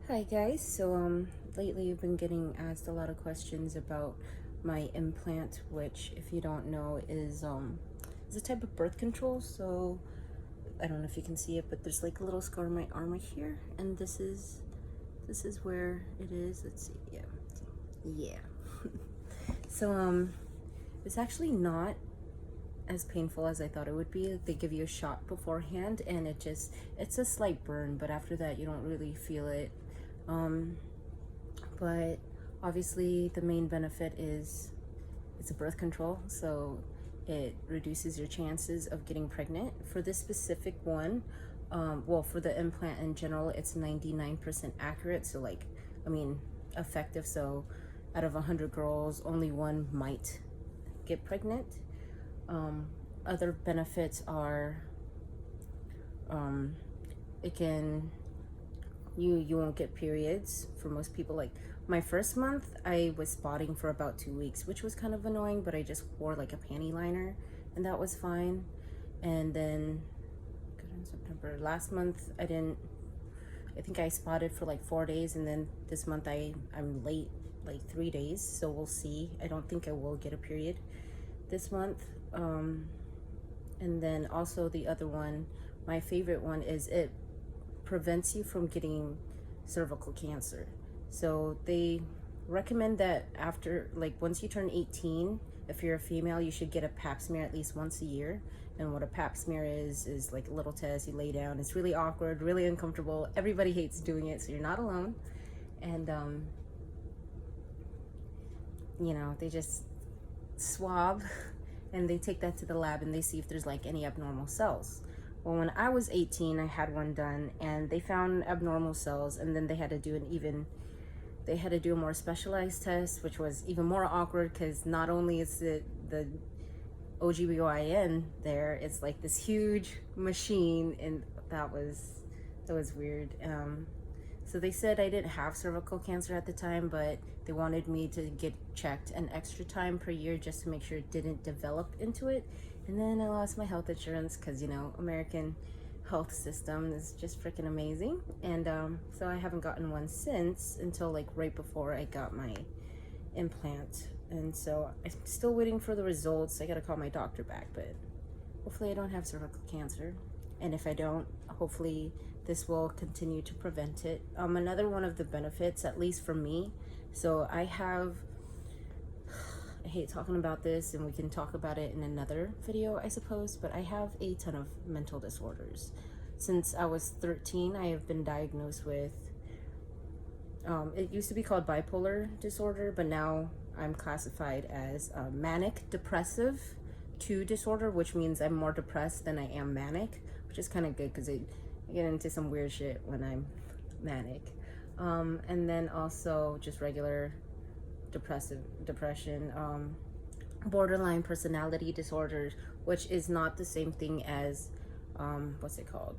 Hi guys, lately I've been getting asked a lot of questions about my implant, which if you don't know is a type of birth control. So I don't know if you can see it, but there's like a little scar on my arm right here, and this is where it is. Let's see. Yeah. So it's actually not as painful as I thought it would be. They give you a shot beforehand and it's a slight burn, but after that you don't really feel it. Um, but obviously the main benefit is it's a birth control, so it reduces your chances of getting pregnant. For this specific one, well, for the implant in general, it's 99% accurate, so I mean, effective. So out of 100 girls, only one might get pregnant. um, Other benefits are it can you won't get periods for most people. Like my first month I was spotting for about 2 weeks, which was kind of annoying, but I just wore like a panty liner and that was fine. And then good, in September last month I think I spotted for like 4 days, and then this month I'm late like 3 days, so we'll see. I don't think I will get a period this month. And then also the other one, my favorite one, is it prevents you from getting cervical cancer. So they recommend that after, like, once you turn 18, if you're a female, you should get a pap smear at least once a year. And what a pap smear is like a little test. You lay down. It's really awkward, really uncomfortable. Everybody hates doing it, so you're not alone. And they just swab and they take that to the lab and they see if there's like any abnormal cells. Well, when I was 18, I had one done and they found abnormal cells, and then they had to do a more specialized test, which was even more awkward because not only is it the OGBYN there, it's like this huge machine, and that was weird. So they said I didn't have cervical cancer at the time, but they wanted me to get checked an extra time per year just to make sure it didn't develop into it. And then I lost my health insurance because, American health system is just freaking amazing. And so I haven't gotten one since, until like right before I got my implant. And so I'm still waiting for the results. I gotta call my doctor back, but hopefully I don't have cervical cancer. And if I don't, hopefully this will continue to prevent it. Another one of the benefits, at least for me, so I hate talking about this, and we can talk about it in another video, I suppose, but I have a ton of mental disorders. Since I was 13, I have been diagnosed with, it used to be called bipolar disorder, but now I'm classified as manic depressive 2 disorder, which means I'm more depressed than I am manic, which is kind of good because I get into some weird shit when I'm manic. And then also just regular depression, borderline personality disorders, which is not the same thing as what's it called,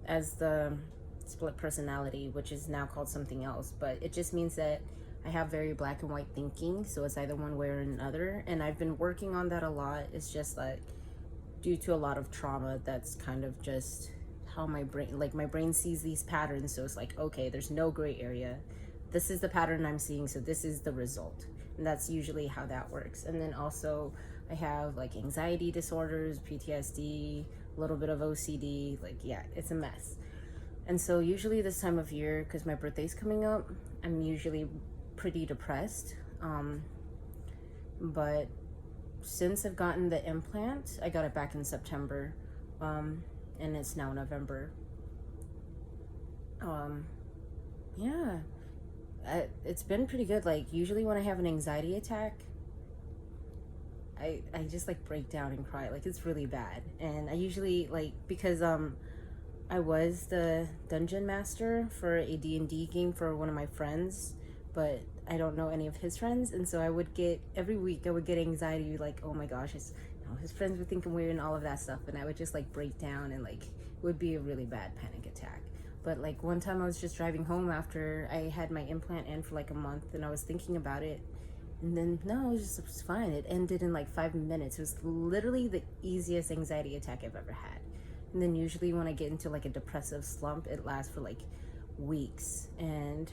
as the split personality, which is now called something else. But it just means that I have very black and white thinking, so it's either one way or another, and I've been working on that a lot. It's just like due to a lot of trauma, that's kind of just how my brain sees these patterns. So it's like, okay, there's no gray area, this is the pattern I'm seeing, so this is the result. And that's usually how that works. And then also I have like anxiety disorders, PTSD, a little bit of OCD. Like, yeah, it's a mess. And so usually this time of year, because my birthday's coming up, I'm usually pretty depressed. But since I've gotten the implant, I got it back in September, and it's now November. Yeah, it's been pretty good. Like, usually when I have an anxiety attack, I just like break down and cry. Like, it's really bad. And I usually, like, because I was the dungeon master for a D&D game for one of my friends, but I don't know any of his friends, and so every week I would get anxiety, like, oh my gosh, his friends would think I'm weird and all of that stuff, and I would just like break down, and like it would be a really bad panic attack. But like one time I was just driving home after I had my implant in for like a month, and I was thinking about it, and then no, it was fine. It ended in like 5 minutes. It was literally the easiest anxiety attack I've ever had. And then usually when I get into like a depressive slump, it lasts for like weeks. And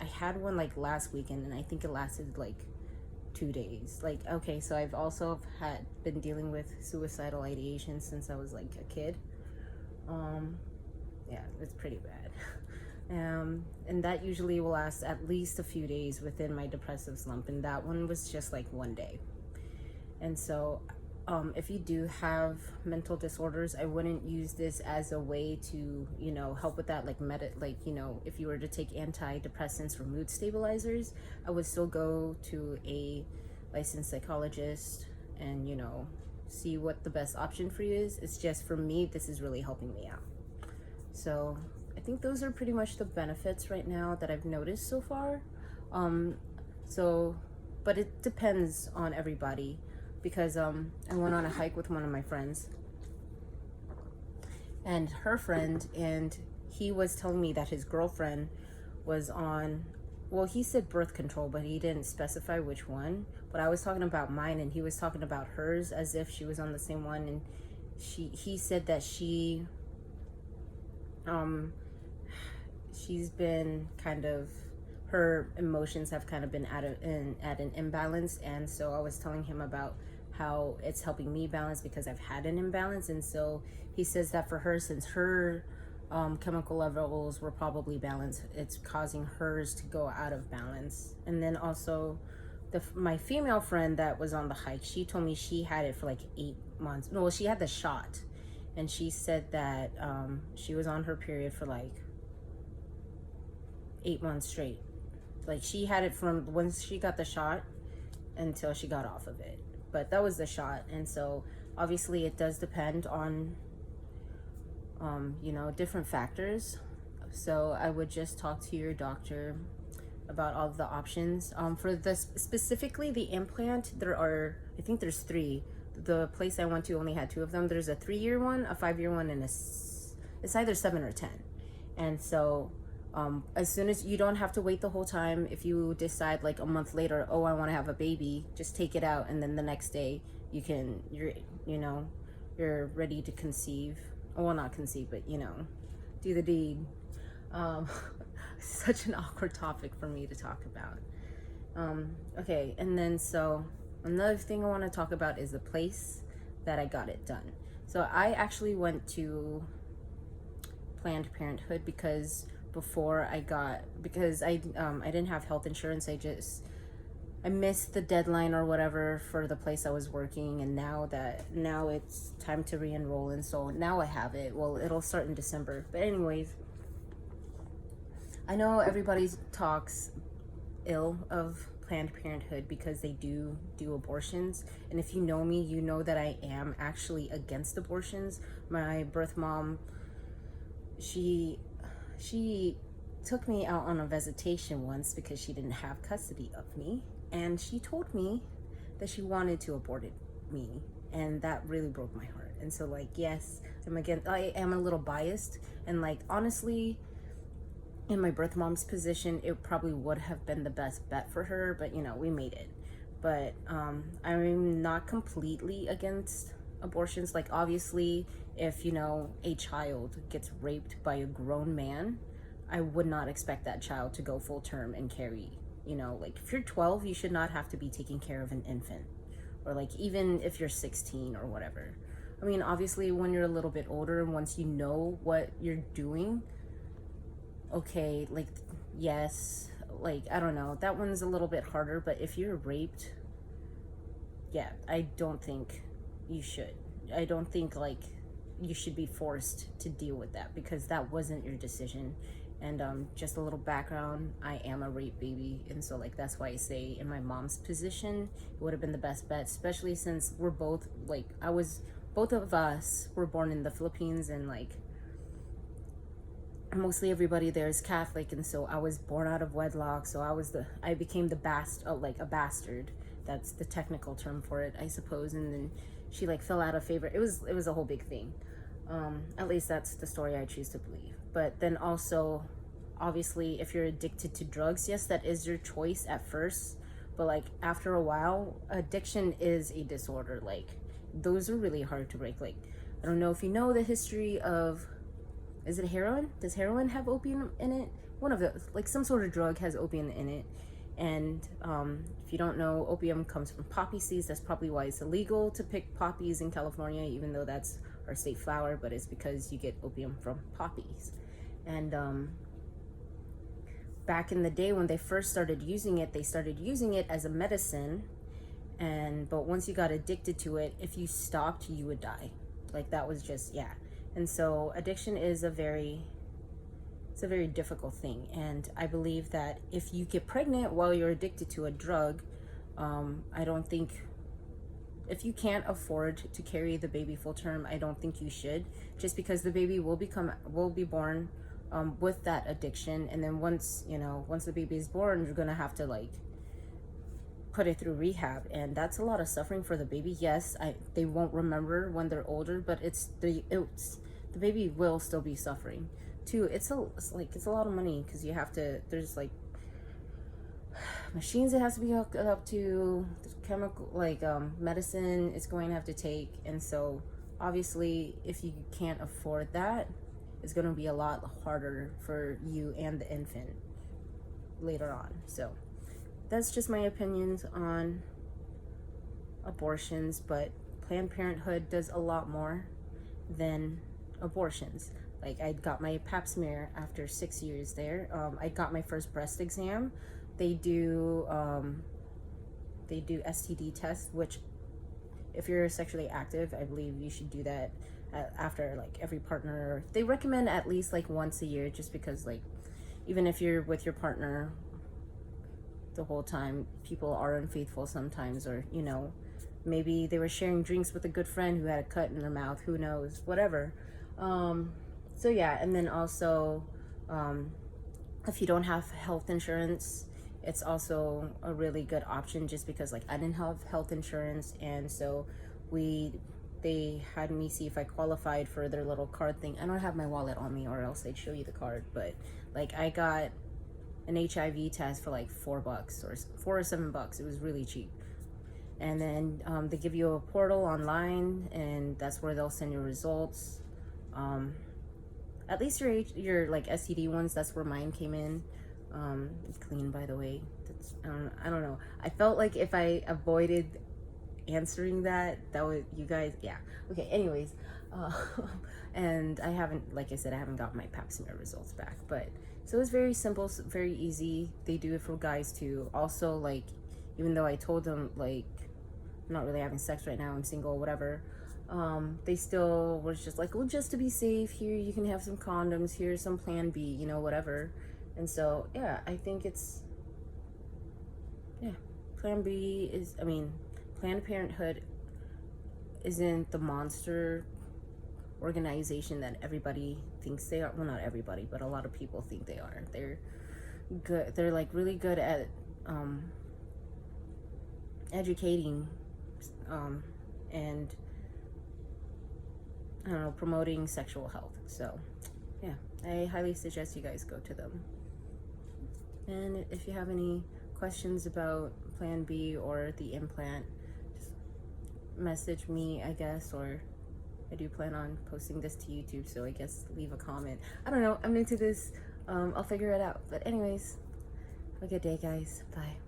I had one like last weekend, and I think it lasted like 2 days. Like, okay, so I've also had been dealing with suicidal ideation since I was like a kid. Yeah, it's pretty bad. And that usually will last at least a few days within my depressive slump, and that one was just like one day. And so if you do have mental disorders, I wouldn't use this as a way to, you know, help with that. Like like, you know, if you were to take antidepressants or mood stabilizers, I would still go to a licensed psychologist and, you know, see what the best option for you is. It's just, for me, this is really helping me out. So I think those are pretty much the benefits right now that I've noticed so far. But it depends on everybody, because I went on a hike with one of my friends and her friend, and he was telling me that his girlfriend was on, well, he said birth control, but he didn't specify which one. But I was talking about mine, and he was talking about hers as if she was on the same one. And he said that she's been kind of, her emotions have kind of been at an imbalance. And so I was telling him about how it's helping me balance because I've had an imbalance. And so he says that for her, since her chemical levels were probably balanced, it's causing hers to go out of balance. And then also my female friend that was on the hike, she told me she had it for like 8 months. No, she had the shot, and she said that she was on her period for like 8 months straight. Like, she had it from once she got the shot until she got off of it. But that was the shot. And so obviously it does depend on you know, different factors. So I would just talk to your doctor about all of the options. For this specifically, the implant, I think there's 3. The place I went to only had 2 of them. There's a 3-year one, a 5-year one, and it's either 7 or 10. And so as soon as, you don't have to wait the whole time. If you decide like a month later, oh, I want to have a baby, just take it out, and then the next day you're ready to conceive. Well, not conceive, but, you know, do the deed. Such an awkward topic for me to talk about. Okay, and then so another thing I want to talk about is the place that I got it done. So I actually went to Planned Parenthood because I didn't have health insurance. I missed the deadline or whatever for the place I was working, and now it's time to re-enroll, and so now I have it. Well, it'll start in December. But anyways, I know everybody talks ill of Planned Parenthood because they do abortions, and if you know me, you know that I am actually against abortions. My birth mom, she took me out on a visitation once because she didn't have custody of me, and she told me that she wanted to abort me, and that really broke my heart. And so, like, yes, I am a little biased, and like, honestly, in my birth mom's position, it probably would have been the best bet for her, but, you know, we made it. But I'm not completely against abortions. Like, obviously, if, you know, a child gets raped by a grown man, I would not expect that child to go full term and carry, you know, like, if you're 12, you should not have to be taking care of an infant, or like, even if you're 16 or whatever. I mean, obviously, when you're a little bit older and once you know what you're doing, okay, like, yes, like, I don't know, that one's a little bit harder. But if you're raped, yeah, I don't think you should. I don't think, like, you should be forced to deal with that, because that wasn't your decision. And just a little background, I am a rape baby, and so, like, that's why I say in my mom's position, it would have been the best bet, especially since we're both, like, both of us were born in the Philippines, and, like, mostly everybody there is Catholic, and so I was born out of wedlock, so I became a bastard. That's the technical term for it, I suppose. And then she, like, fell out of favor. It was a whole big thing. At least that's the story I choose to believe. But then also, obviously, if you're addicted to drugs, yes, that is your choice at first, but, like, after a while, addiction is a disorder. Like, those are really hard to break. Like, I don't know if you know the history of, is it heroin? Does heroin have opium in it? One of those, like some sort of drug has opium in it. And if you don't know, opium comes from poppy seeds. That's probably why it's illegal to pick poppies in California, even though that's our state flower, but it's because you get opium from poppies. And back in the day when they first started using it, they started using it as a medicine. But once you got addicted to it, if you stopped, you would die. Like that was just, yeah. And so addiction is a very difficult thing. And I believe that if you get pregnant while you're addicted to a drug, I don't think, if you can't afford to carry the baby full term, I don't think you should, just because the baby will be born with that addiction. And then once the baby is born, you're gonna have to like put it through rehab, and that's a lot of suffering for the baby. Yes, they won't remember when they're older, but the baby will still be suffering too. It's a lot of money, because you have to, there's like machines it has to be hooked up to, chemical, like medicine it's going to have to take. And so obviously if you can't afford that, it's going to be a lot harder for you and the infant later on. So that's just my opinions on abortions, but Planned Parenthood does a lot more than abortions. Like, I got my pap smear after 6 years there. I got my first breast exam. They do STD tests, which if you're sexually active, I believe you should do that after like every partner. They recommend at least like once a year, just because like even if you're with your partner the whole time, people are unfaithful sometimes, or maybe they were sharing drinks with a good friend who had a cut in their mouth, who knows, whatever. So yeah. And then also if you don't have health insurance, it's also a really good option, just because like I didn't have health insurance, and so they had me see if I qualified for their little card thing. I don't have my wallet on me, or else I'd show you the card, but like I got an HIV test for like $4 or $4 or $7. It was really cheap. And then they give you a portal online, and that's where they'll send your results. At least your like STD ones, that's where mine came in. It's clean, by the way. I don't know. I felt like if I avoided answering that would, you guys, yeah. Okay, anyways. And I haven't, like I said, I haven't got my pap smear results back, but so it's very simple, very easy. They do it for guys too. Also, like, even though I told them like I'm not really having sex right now, I'm single, whatever, they still was just like, well, just to be safe, here you can have some condoms, here's some Plan B, whatever. And so yeah, I think it's, yeah, Plan B is, Planned Parenthood isn't the monster organization that everybody thinks they are. Well, not everybody, but a lot of people think they are. They're good. They're like really good at educating and I don't know, promoting sexual health. So yeah, I highly suggest you guys go to them. And if you have any questions about Plan B or the implant, just message me, I guess, or I do plan on posting this to YouTube, so I guess leave a comment. I don't know, I'm into this. I'll figure it out. But anyways, have a good day, guys. Bye.